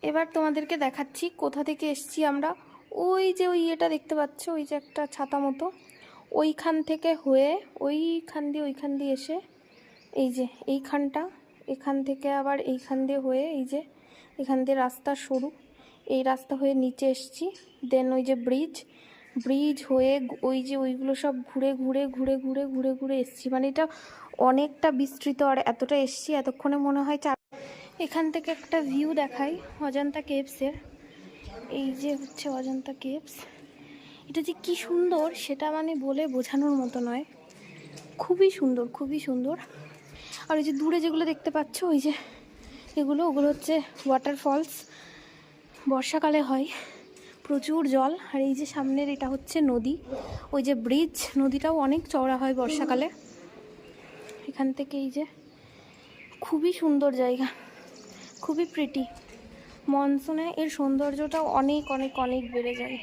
এবার তোমাদেরকে দেখাচ্ছি কোথা থেকে এসেছি আমরা। ওই যে ওই এটা দেখতে পাচ্ছ, ওই যে একটা ছাতা মতো, ওইখান থেকে হয়ে ওইখান দিয়ে এসে এই যে এইখানটা, এখান থেকে আবার এইখান দিয়ে হয়ে এই যে এখান দিয়ে রাস্তা সরু, এই রাস্তা হয়ে নিচে এসেছি। দেন ওই যে ব্রিজ হয়ে ওই যে ওইগুলো সব ঘুরে ঘুরে ঘুরে ঘুরে ঘুরে ঘুরে এসেছি। মানে এটা অনেকটা বিস্তৃত, আর এতটা এসেছি এতক্ষণে মনে হয় এখান থেকে একটা ভিউ দেখাই অজন্তা কেভসের। এই যে হচ্ছে অজন্তা কেভস, এটা যে কি সুন্দর সেটা মানে বলে বোঝানোর মতো নয়, খুবই সুন্দর খুবই সুন্দর। আর ওই যে দূরে যেগুলো দেখতে পাচ্ছ ওই যে ওগুলো হচ্ছে ওয়াটারফলস, বর্ষাকালে হয়, প্রচুর জল। আর এই যে সামনের এটা হচ্ছে নদী, ওই যে ব্রিজ, নদীটাও অনেক চওড়া হয় বর্ষাকালে। এখান থেকে এই যে খুবই সুন্দর জায়গা, খুবই প্রিটি। মনসুনে এর সৌন্দর্যটাও অনেক অনেক অনেক বেড়ে যায়।